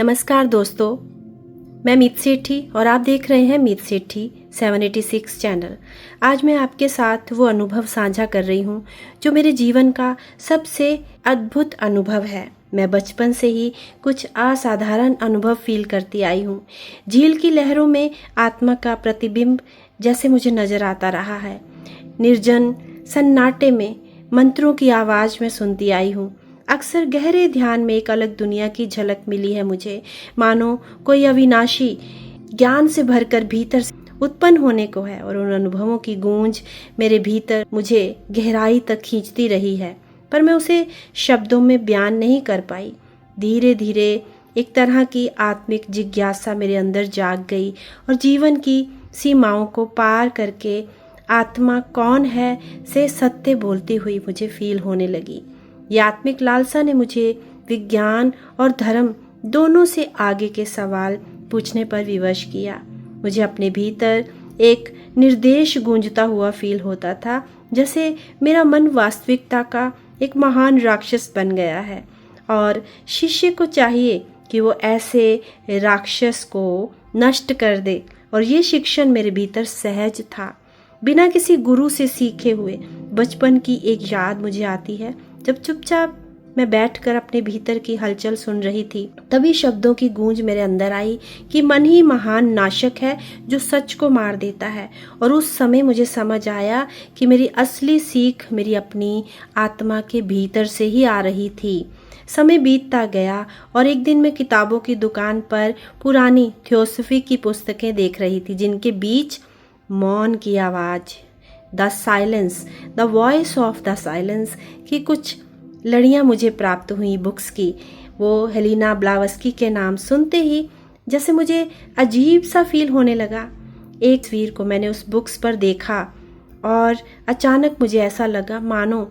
नमस्कार दोस्तों, मैं मीत सेठी और आप देख रहे हैं मीत सेठी 786 चैनल। आज मैं आपके साथ वो अनुभव साझा कर रही हूँ जो मेरे जीवन का सबसे अद्भुत अनुभव है। मैं बचपन से ही कुछ असाधारण अनुभव फील करती आई हूँ। झील की लहरों में आत्मा का प्रतिबिंब जैसे मुझे नजर आता रहा है। निर्जन सन्नाटे में मंत्रों की आवाज़ में सुनती आई हूँ। अक्सर गहरे ध्यान में एक अलग दुनिया की झलक मिली है मुझे, मानो कोई अविनाशी ज्ञान से भरकर भीतर से उत्पन्न होने को है और उन अनुभवों की गूंज मेरे भीतर मुझे गहराई तक खींचती रही है, पर मैं उसे शब्दों में बयान नहीं कर पाई। धीरे धीरे एक तरह की आत्मिक जिज्ञासा मेरे अंदर जाग गई और जीवन की सीमाओं को पार करके आत्मा कौन है से सत्य बोलती हुई मुझे फील होने लगी। ये आत्मिक लालसा ने मुझे विज्ञान और धर्म दोनों से आगे के सवाल पूछने पर विवश किया। मुझे अपने भीतर एक निर्देश गूंजता हुआ फील होता था, जैसे मेरा मन वास्तविकता का एक महान राक्षस बन गया है और शिष्य को चाहिए कि वो ऐसे राक्षस को नष्ट कर दे। और ये शिक्षण मेरे भीतर सहज था, बिना किसी गुरु से सीखे हुए। बचपन की एक याद मुझे आती है, जब चुपचाप मैं बैठकर अपने भीतर की हलचल सुन रही थी, तभी शब्दों की गूंज मेरे अंदर आई कि मन ही महान नाशक है जो सच को मार देता है। और उस समय मुझे समझ आया कि मेरी असली सीख मेरी अपनी आत्मा के भीतर से ही आ रही थी। समय बीतता गया और एक दिन मैं किताबों की दुकान पर पुरानी थियोसॉफी की पुस्तकें देख रही थी, जिनके बीच मौन की आवाज़, the silence, the voice of the silence की कुछ लड़ियाँ मुझे प्राप्त हुई बुक्स की। वो हेलेना ब्लावस्की के नाम सुनते ही जैसे मुझे अजीब सा फील होने लगा। एक तस्वीर को मैंने उस बुक्स पर देखा और अचानक मुझे ऐसा लगा मानो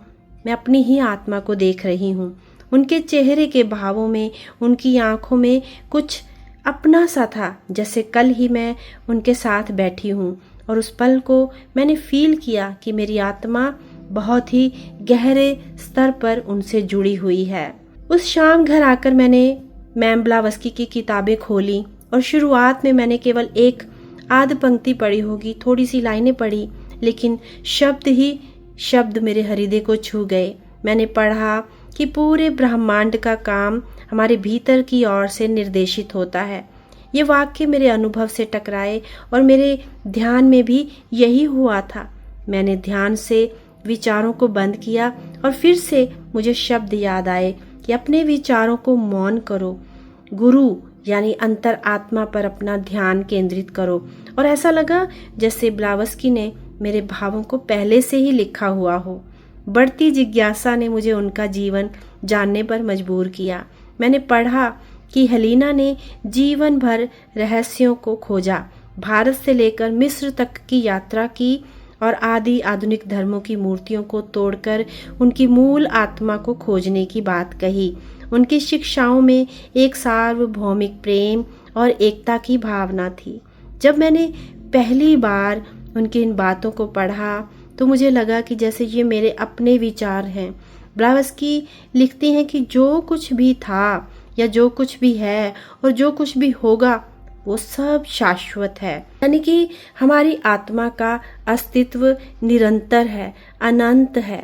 मैं अपनी ही आत्मा को देख रही हूँ। उनके चेहरे के भावों में, उनकी आँखों में कुछ अपना सा था, जैसे कल ही मैं उनके साथ बैठी हूँ। और उस पल को मैंने फील किया कि मेरी आत्मा बहुत ही गहरे स्तर पर उनसे जुड़ी हुई है। उस शाम घर आकर मैंने मैम ब्लावस्की की किताबें खोली और शुरुआत में मैंने केवल एक आध पंक्ति पढ़ी होगी, थोड़ी सी लाइनें पढ़ी, लेकिन शब्द ही शब्द मेरे हृदय को छू गए। मैंने पढ़ा कि पूरे ब्रह्मांड का काम हमारे भीतर की ओर से निर्देशित होता है। ये वाक्य मेरे अनुभव से टकराए और मेरे ध्यान में भी यही हुआ था। मैंने ध्यान से विचारों को बंद किया और फिर से मुझे शब्द याद आए कि अपने विचारों को मौन करो, गुरु यानी अंतर आत्मा पर अपना ध्यान केंद्रित करो। और ऐसा लगा जैसे ब्लावस्की ने मेरे भावों को पहले से ही लिखा हुआ हो। बढ़ती जिज्ञासा ने मुझे उनका जीवन जानने पर मजबूर किया। मैंने पढ़ा कि हेलेना ने जीवन भर रहस्यों को खोजा, भारत से लेकर मिस्र तक की यात्रा की और आदि आधुनिक धर्मों की मूर्तियों को तोड़कर उनकी मूल आत्मा को खोजने की बात कही। उनकी शिक्षाओं में एक सार्वभौमिक प्रेम और एकता की भावना थी। जब मैंने पहली बार उनकी इन बातों को पढ़ा तो मुझे लगा कि जैसे ये मेरे अपने विचार हैं। ब्लावस्की लिखती हैं कि जो कुछ भी था या जो कुछ भी है और जो कुछ भी होगा वो सब शाश्वत है, यानी कि हमारी आत्मा का अस्तित्व निरंतर है, अनंत है।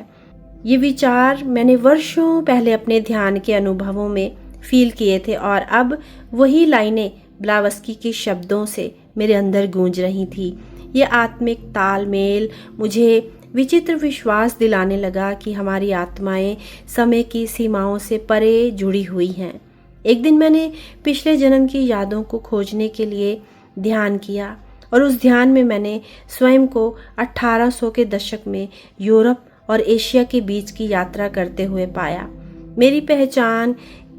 ये विचार मैंने वर्षों पहले अपने ध्यान के अनुभवों में फील किए थे और अब वही लाइनें ब्लावस्की के शब्दों से मेरे अंदर गूंज रही थी। ये आत्मिक तालमेल मुझे विचित्र विश्वास दिलाने लगा कि हमारी आत्माएं समय की सीमाओं से परे जुड़ी हुई हैं। एक दिन मैंने पिछले जन्म की यादों को खोजने के लिए ध्यान किया और उस ध्यान में मैंने स्वयं को 1800 के दशक में यूरोप और एशिया के बीच की यात्रा करते हुए पाया। मेरी पहचान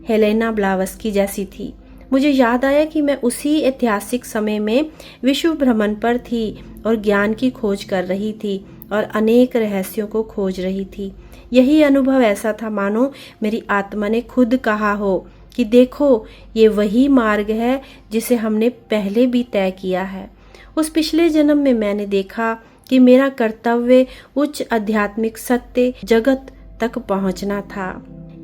हेलेना ब्लावस्की जैसी थी। मुझे याद आया कि मैं उसी ऐतिहासिक समय में विश्व भ्रमण पर थी और ज्ञान की खोज कर रही थी और अनेक रहस्यों को खोज रही थी। यही अनुभव ऐसा था मानो मेरी आत्मा ने खुद कहा हो कि देखो, ये वही मार्ग है जिसे हमने पहले भी तय किया है। उस पिछले जन्म में मैंने देखा कि मेरा कर्तव्य उच्च आध्यात्मिक सत्य जगत तक पहुंचना था।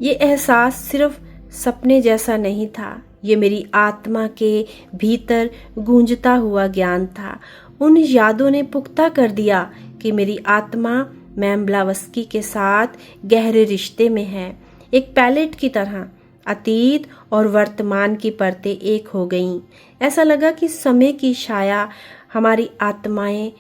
ये एहसास सिर्फ सपने जैसा नहीं था, ये मेरी आत्मा के भीतर गूंजता हुआ ज्ञान था। उन यादों ने पुख्ता कर दिया कि मेरी आत्मा मैम ब्लावस्की के साथ गहरे रिश्ते में है। एक पैलेट की तरह अतीत और वर्तमान की परतें एक हो गईं। ऐसा लगा कि समय की छाया हमारी आत्माएं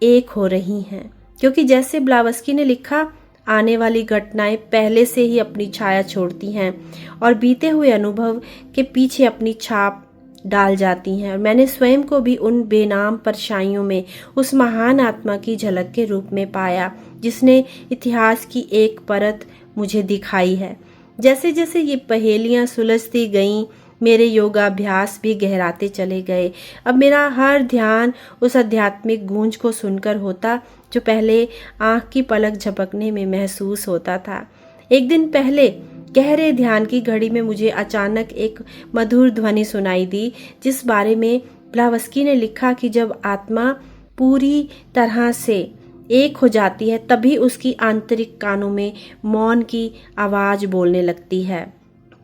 एक हो रही हैं, क्योंकि जैसे ब्लावस्की ने लिखा, आने वाली घटनाएं पहले से ही अपनी छाया छोड़ती हैं और बीते हुए अनुभव के पीछे अपनी छाप डाल जाती हैं। और मैंने स्वयं को भी उन बेनाम परछाइयों में उस महान आत्मा की झलक के रूप में पाया, जिसने इतिहास की एक परत मुझे दिखाई है। जैसे जैसे ये पहेलियां सुलझती गईं, मेरे योगाभ्यास भी गहराते चले गए। अब मेरा हर ध्यान उस आध्यात्मिक गूंज को सुनकर होता जो पहले आंख की पलक झपकने में महसूस होता था। एक दिन पहले गहरे ध्यान की घड़ी में मुझे अचानक एक मधुर ध्वनि सुनाई दी, जिस बारे में ब्लावस्की ने लिखा कि जब आत्मा पूरी तरह से एक हो जाती है तभी उसकी आंतरिक कानों में मौन की आवाज बोलने लगती है।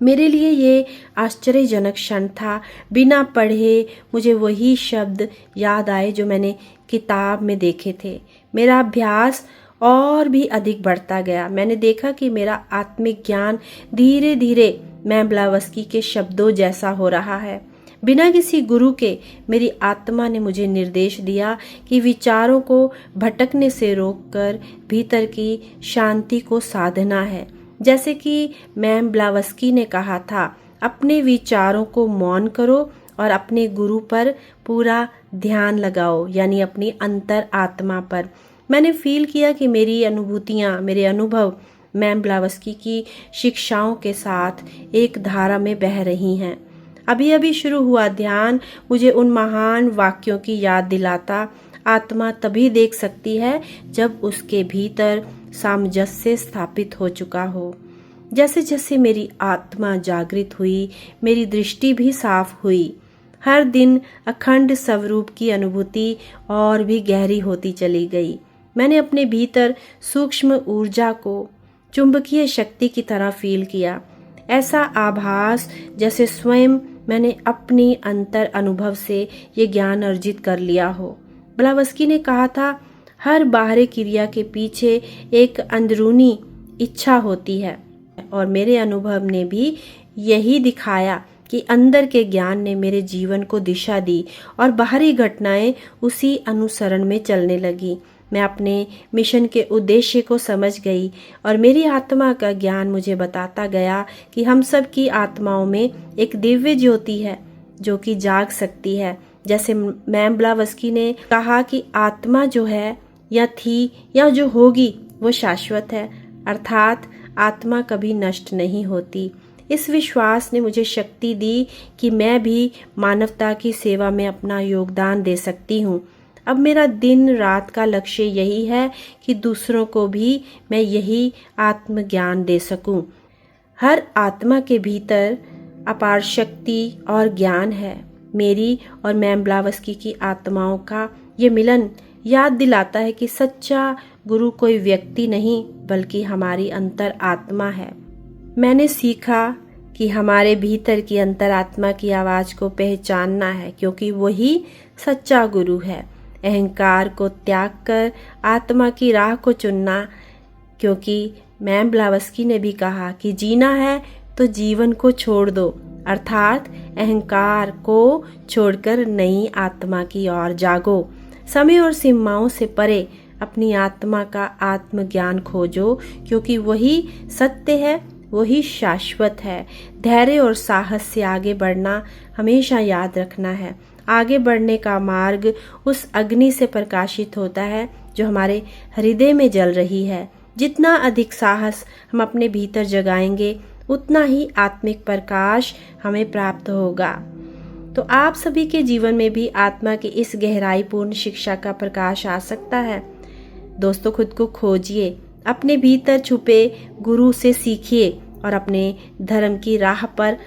मेरे लिए ये आश्चर्यजनक क्षण था। बिना पढ़े मुझे वही शब्द याद आए जो मैंने किताब में देखे थे। मेरा अभ्यास और भी अधिक बढ़ता गया। मैंने देखा कि मेरा आत्मिक ज्ञान धीरे धीरे मैम ब्लावस्की के शब्दों जैसा हो रहा है। बिना किसी गुरु के मेरी आत्मा ने मुझे निर्देश दिया कि विचारों को भटकने से रोककर भीतर की शांति को साधना है। जैसे कि मैम ब्लावस्की ने कहा था, अपने विचारों को मौन करो और अपने गुरु पर पूरा ध्यान लगाओ, यानी अपनी अंतर आत्मा पर। मैंने फील किया कि मेरी अनुभूतियाँ, मेरे अनुभव मैम ब्लावस्की की शिक्षाओं के साथ एक धारा में बह रही हैं। अभी अभी शुरू हुआ ध्यान मुझे उन महान वाक्यों की याद दिलाता, आत्मा तभी देख सकती है जब उसके भीतर सामंजस्य स्थापित हो चुका हो। जैसे जैसे मेरी आत्मा जागृत हुई, मेरी दृष्टि भी साफ हुई। हर दिन अखंड स्वरूप की अनुभूति और भी गहरी होती चली गई। मैंने अपने भीतर सूक्ष्म ऊर्जा को चुंबकीय शक्ति की तरह फील किया। ऐसा आभास जैसे स्वयं मैंने अपनी अंतर अनुभव से ये ज्ञान अर्जित कर लिया हो। ब्लावस्की ने कहा था, हर बाहरी क्रिया के पीछे एक अंदरूनी इच्छा होती है, और मेरे अनुभव ने भी यही दिखाया कि अंदर के ज्ञान ने मेरे जीवन को दिशा दी और बाहरी घटनाएं उसी अनुसरण में चलने लगी। मैं अपने मिशन के उद्देश्य को समझ गई और मेरी आत्मा का ज्ञान मुझे बताता गया कि हम सब की आत्माओं में एक दिव्य ज्योति है जो कि जाग सकती है। जैसे मैम ब्लावस्की ने कहा कि आत्मा जो है या थी या जो होगी वो शाश्वत है, अर्थात आत्मा कभी नष्ट नहीं होती। इस विश्वास ने मुझे शक्ति दी कि मैं भी मानवता की सेवा में अपना योगदान दे सकती हूँ। अब मेरा दिन रात का लक्ष्य यही है कि दूसरों को भी मैं यही आत्मज्ञान दे सकूं। हर आत्मा के भीतर अपार शक्ति और ज्ञान है। मेरी और मैम ब्लावस्की की आत्माओं का ये मिलन याद दिलाता है कि सच्चा गुरु कोई व्यक्ति नहीं बल्कि हमारी अंतर आत्मा है। मैंने सीखा कि हमारे भीतर की अंतरात्मा की आवाज़ को पहचानना है, क्योंकि वही सच्चा गुरु है। अहंकार को त्याग कर आत्मा की राह को चुनना, क्योंकि मैम ब्लावस्की ने भी कहा कि जीना है तो जीवन को छोड़ दो, अर्थात अहंकार को छोड़कर नई आत्मा की ओर जागो। समय और सीमाओं से परे अपनी आत्मा का आत्मज्ञान खोजो, क्योंकि वही सत्य है, वही शाश्वत है। धैर्य और साहस से आगे बढ़ना हमेशा याद रखना है। आगे बढ़ने का मार्ग उस अग्नि से प्रकाशित होता है जो हमारे हृदय में जल रही है। जितना अधिक साहस हम अपने भीतर जगाएंगे उतना ही आत्मिक प्रकाश हमें प्राप्त होगा। तो आप सभी के जीवन में भी आत्मा की इस गहराईपूर्ण शिक्षा का प्रकाश आ सकता है। दोस्तों, खुद को खोजिए, अपने भीतर छुपे गुरु से सीखिए और अपने धर्म की राह पर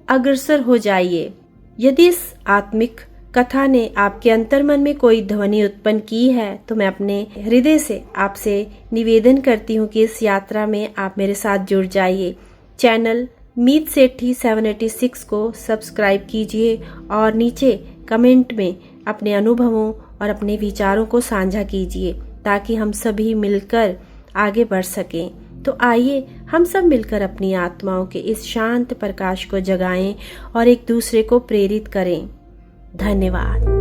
अग्रसर हो जाइए। यदि इस आत्मिक कथा ने आपके अंतर्मन में कोई ध्वनि उत्पन्न की है तो मैं अपने हृदय से आपसे निवेदन करती हूँ कि इस यात्रा में आप मेरे साथ जुड़ जाइए। चैनल मीत सेठी 786 को सब्सक्राइब कीजिए और नीचे कमेंट में अपने अनुभवों और अपने विचारों को साझा कीजिए ताकि हम सभी मिलकर आगे बढ़ सकें। तो आइए हम सब मिलकर अपनी आत्माओं के इस शांत प्रकाश को जगाएं और एक दूसरे को प्रेरित करें। धन्यवाद।